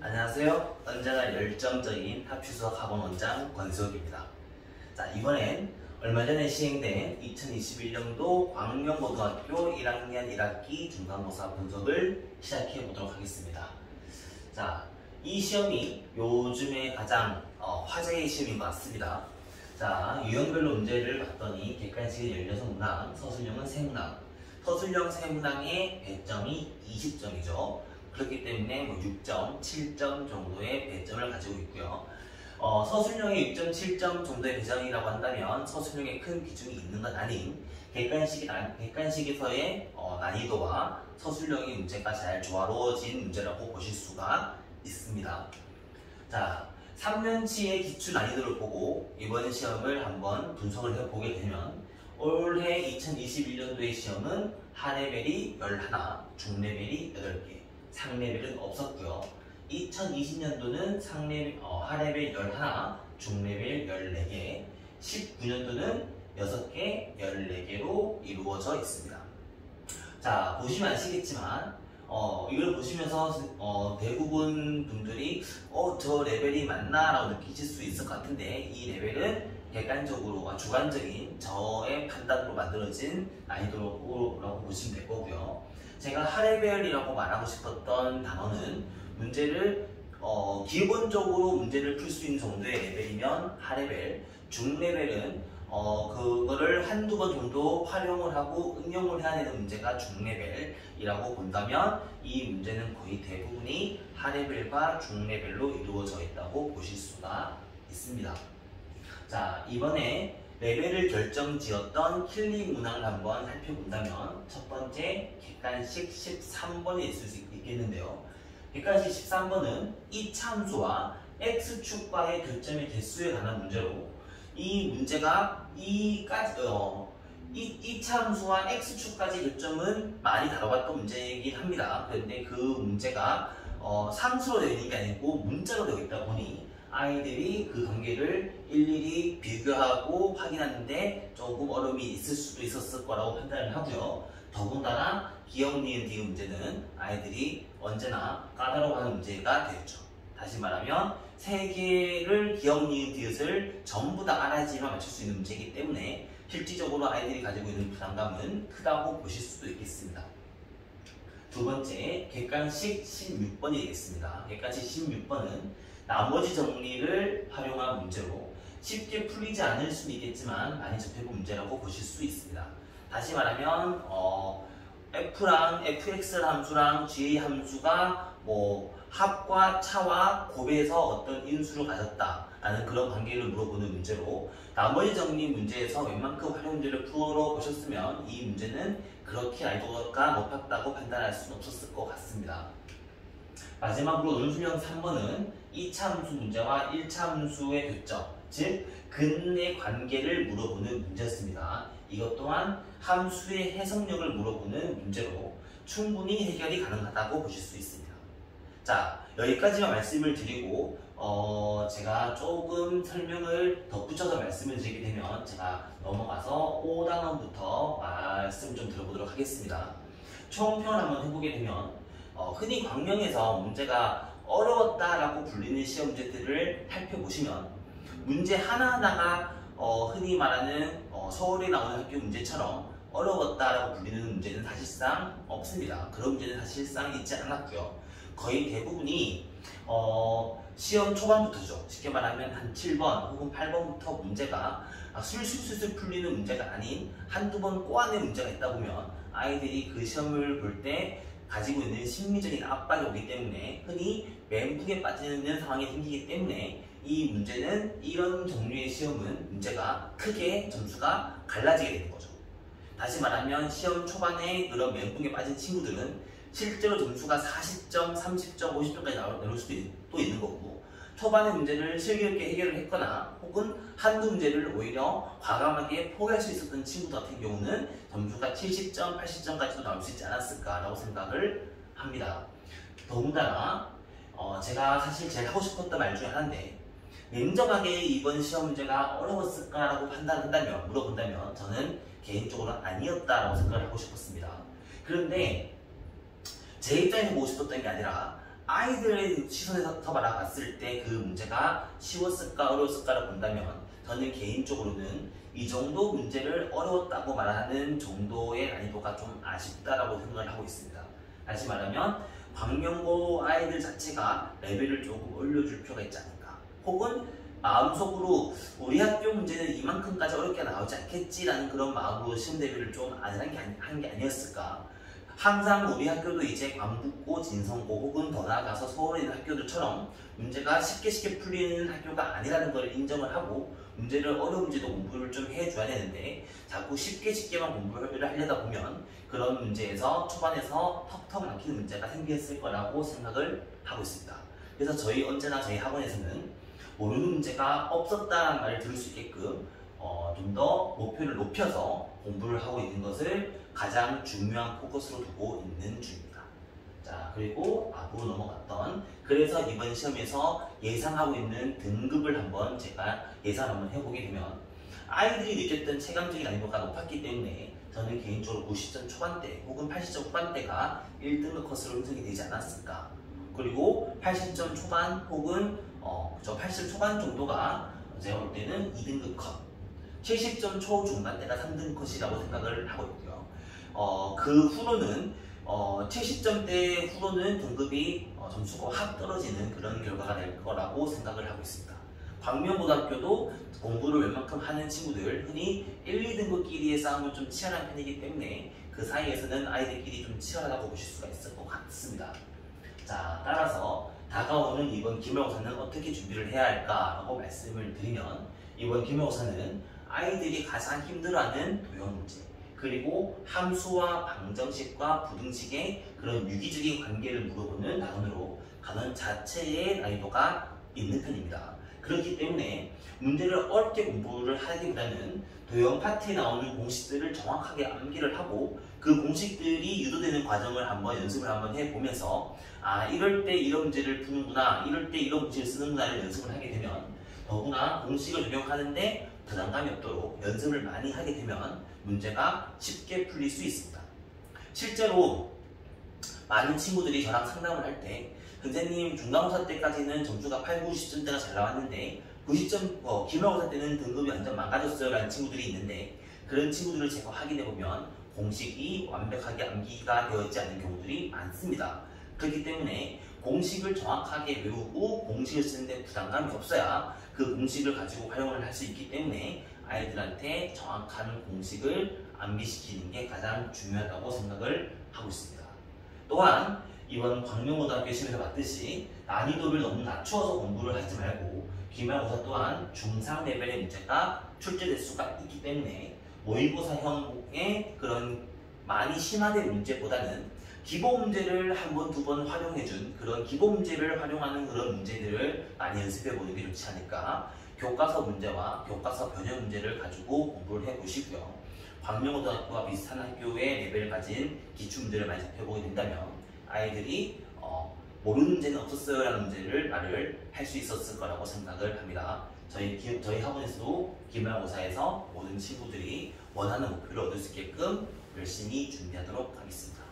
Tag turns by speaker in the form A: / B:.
A: 안녕하세요. 언제나 열정적인 합주수학 학원 원장 권수혁입니다. 자, 이번엔 얼마 전에 시행된 2021년도 광명고등학교 1학년 1학기 중간고사 분석을 시작해 보도록 하겠습니다. 자, 이 시험이 요즘에 가장 화제의 시험인 것 같습니다. 자, 유형별로 문제를 봤더니 객관식은 16문항, 서술형은 3문항, 서술형 3문항의 배점이 20점이죠. 그렇기 때문에 6점, 7점 정도의 배점을 가지고 있고요. 서술형이 6.7점 정도의 배점이라고 한다면 서술형에 큰 비중이 있는 건 아닌 객관식에서의 난이도와 서술형의 문제가 잘 조화로워진 문제라고 보실 수가 있습니다. 자, 3년치의 기출 난이도를 보고 이번 시험을 한번 분석을 해보게 되면 올해 2021년도의 시험은 하레벨이 11, 중레벨이 8개, 상레벨은 없었고요. 2020년도는 하레벨 11, 중레벨 14개, 19년도는 6개, 14개로 이루어져 있습니다. 자, 보시면 아시겠지만 이걸 보시면서 대부분 분들이 저 레벨이 맞나? 라고 느끼실 수 있을 것 같은데 이 레벨은 객관적으로 주관적인 저의 판단으로 만들어진 난이도라고 보시면 될 거고요. 제가 하레벨이라고 말하고 싶었던 단어는 문제를 기본적으로 문제를 풀 수 있는 정도의 레벨이면 하레벨, 중레벨은 그거를 한두 번 정도 활용을 하고 응용을 해야 되는 문제가 중레벨이라고 본다면 이 문제는 거의 대부분이 하레벨과 중레벨로 이루어져 있다고 보실 수가 있습니다. 자, 이번에 레벨을 결정지었던 킬리 문항을 한번 살펴본다면 첫 번째 객관식 13번이 있을 수 있겠는데요. 객관식 13번은 이차 함수와 x축과의 교점의 개수에 관한 문제로 이 문제가 이차 함수와 x축까지 교점은 많이 다뤄봤던 문제이긴 합니다. 그런데 그 문제가 상수로 되어 있는 게 아니고 문자로 되어 있다 보니 아이들이 그 관계를 일일이 비교하고 확인하는데 조금 어려움이 있을 수도 있었을 거라고 판단을 하고요. 더군다나 기억, 니은, 디귿 문제는 아이들이 언제나 까다로워하는 문제가 되겠죠. 다시 말하면 세 개를 기억, 니은, 디귿을 전부 다 알아야지만 맞출 수 있는 문제이기 때문에 실질적으로 아이들이 가지고 있는 부담감은 크다고 보실 수도 있겠습니다. 두 번째, 객관식 16번이 되겠습니다. 객관식 16번은 나머지 정리를 활용한 문제로 쉽게 풀리지 않을 수는 있겠지만 많이 접해본 문제라고 보실 수 있습니다. 다시 말하면 f랑 fx 함수랑 g 함수가 합과 차와 곱해서 어떤 인수를 가졌다라는 그런 관계를 물어보는 문제로 나머지 정리 문제에서 웬만큼 활용 문제를 풀어보셨으면 이 문제는 그렇게 난이도가 높았다고 판단할 수는 없었을 것 같습니다. 마지막으로 논술형 3번은 2차 함수 문제와 1차 함수의 교점, 즉 근의 관계를 물어보는 문제였습니다. 이것 또한 함수의 해석력을 물어보는 문제로 충분히 해결이 가능하다고 보실 수 있습니다. 자, 여기까지만 말씀을 드리고 제가 조금 설명을 덧붙여서 말씀을 드리게 되면 제가 넘어가서 5단원부터 말씀을 좀 들어보도록 하겠습니다. 총평을 한번 해보게 되면 흔히 광명에서 문제가 어려웠다라고 불리는 시험 문제들을 살펴보시면 문제 하나하나가 흔히 말하는 서울에 나오는 학교 문제처럼 어려웠다라고 불리는 문제는 사실상 없습니다. 그런 문제는 사실상 있지 않았고요. 거의 대부분이 시험 초반부터죠. 쉽게 말하면 한 7번 혹은 8번부터 문제가 술술술술 풀리는 문제가 아닌 한두 번 꼬아낸 문제가 있다 보면 아이들이 그 시험을 볼 때 가지고 있는 심리적인 압박이 오기 때문에 흔히 멘붕에 빠지는 상황이 생기기 때문에 이 문제는 이런 종류의 시험은 문제가 크게 점수가 갈라지게 되는 거죠. 다시 말하면 시험 초반에 그런 멘붕에 빠진 친구들은 실제로 점수가 40점, 30점, 50점까지 나올 수도 또 있는 거고 초반의 문제를 슬기롭게 해결을 했거나 혹은 한두 문제를 오히려 과감하게 포기할 수 있었던 친구들 같은 경우는 점수가 70점, 80점까지도 나올 수 있지 않았을까라고 생각을 합니다. 더군다나 제가 사실 제일 하고 싶었던 말 중에 하나인데 냉정하게 이번 시험 문제가 어려웠을까라고 물어본다면 저는 개인적으로 아니었다라고 생각을 하고 싶었습니다. 그런데 제 입장에서 보고 싶었던 게 아니라 아이들의 시선에서 바라봤을 때 그 문제가 쉬웠을까 어려웠을까를 본다면 저는 개인적으로는 이 정도 문제를 어려웠다고 말하는 정도의 난이도가 좀 아쉽다라고 생각을 하고 있습니다. 다시 말하면 광명고 아이들 자체가 레벨을 조금 올려줄 필요가 있지 않을까, 혹은 마음속으로 우리 학교 문제는 이만큼까지 어렵게 나오지 않겠지라는 그런 마음으로 시험 대비를 좀 안 한 게 아니었을까. 항상 우리 학교도 이제 광북고, 진성고 혹은 더 나아가서 서울에 있는 학교들처럼 문제가 쉽게 풀리는 학교가 아니라는 걸 인정을 하고 문제를 어려운 문제도 공부를 좀 해줘야 되는데 자꾸 쉽게만 공부를 하려다 보면 그런 문제에서 초반에서 턱턱 막히는 문제가 생겼을 거라고 생각을 하고 있습니다. 그래서 언제나 저희 학원에서는 모르는 문제가 없었다는 말을 들을 수 있게끔 좀 더 목표를 높여서 공부를 하고 있는 것을 가장 중요한 포커스로 두고 있는 중입니다. 자, 그리고 앞으로 넘어갔던, 그래서 이번 시험에서 예상하고 있는 등급을 한번 제가 예상을 한번 해보게 되면 아이들이 느꼈던 체감적인 난이도가 높았기 때문에 저는 개인적으로 90점 초반대 혹은 80점 후반대가 1등급 컷으로 형성이 되지 않았을까. 그리고 80점 초반 혹은 80점 초반 정도가 제가 볼 때는 2등급 컷, 70점 초중반대가 3등급 컷이라고 생각을 하고 있고요. 그 후로는 70점대 후로는 등급이 점수가 확 떨어지는 그런 결과가 될 거라고 생각을 하고 있습니다. 광명고등학교도 공부를 웬만큼 하는 친구들, 흔히 1, 2등급끼리의 싸움은 좀 치열한 편이기 때문에 그 사이에서는 아이들끼리 좀 치열하다고 보실 수가 있을 것 같습니다. 자, 따라서 다가오는 이번 기말고사는 어떻게 준비를 해야 할까라고 말씀을 드리면, 이번 기말고사는 아이들이 가장 힘들어하는 도형 문제, 그리고 함수와 방정식과 부등식의 그런 유기적인 관계를 물어보는 단원 자체의 난이도가 있는 편입니다. 그렇기 때문에 문제를 어렵게 공부를 하기보다는 도형 파트에 나오는 공식들을 정확하게 암기를 하고 그 공식들이 유도되는 과정을 한번 연습을 한번 해보면서 이럴 때 이런 문제를 푸는구나, 이럴 때 이런 문제를 쓰는구나를 연습을 하게 되면 더구나 공식을 적용하는데 부담감이 없도록 연습을 많이 하게 되면 문제가 쉽게 풀릴 수 있습니다. 실제로 많은 친구들이 저랑 상담을 할 때 선생님 중간고사 때까지는 점수가 8, 90점대가 잘 나왔는데 90점, 기말고사 때는 등급이 완전 망가졌어요 라는 친구들이 있는데, 그런 친구들을 제가 확인해보면 공식이 완벽하게 암기가 되어 있지 않은 경우들이 많습니다. 그렇기 때문에 공식을 정확하게 외우고 공식을 쓰는데 부담감이 없어야 그 공식을 가지고 활용을 할 수 있기 때문에 아이들한테 정확한 공식을 암기시키는 게 가장 중요하다고 생각을 하고 있습니다. 또한 이번 광명고등학교 시험에서 봤듯이 난이도를 너무 낮추어서 공부를 하지 말고 기말고사 또한 중상 레벨의 문제가 출제될 수가 있기 때문에 모의고사형의 그런 많이 심화된 문제보다는 기본 문제를 한 번, 두 번 활용해준 그런 기본 문제를 활용하는 그런 문제들을 많이 연습해보는 게 좋지 않을까. 교과서 문제와 교과서 변형 문제를 가지고 공부를 해보시고요. 광명고등학교와 비슷한 학교의 레벨을 가진 기출문제를 많이 접해보게 된다면 아이들이 모르는 문제는 없었어요 라는 문제를 말을 할 수 있었을 거라고 생각을 합니다. 저희 학원에서도 기말고사에서 모든 친구들이 원하는 목표를 얻을 수 있게끔 열심히 준비하도록 하겠습니다.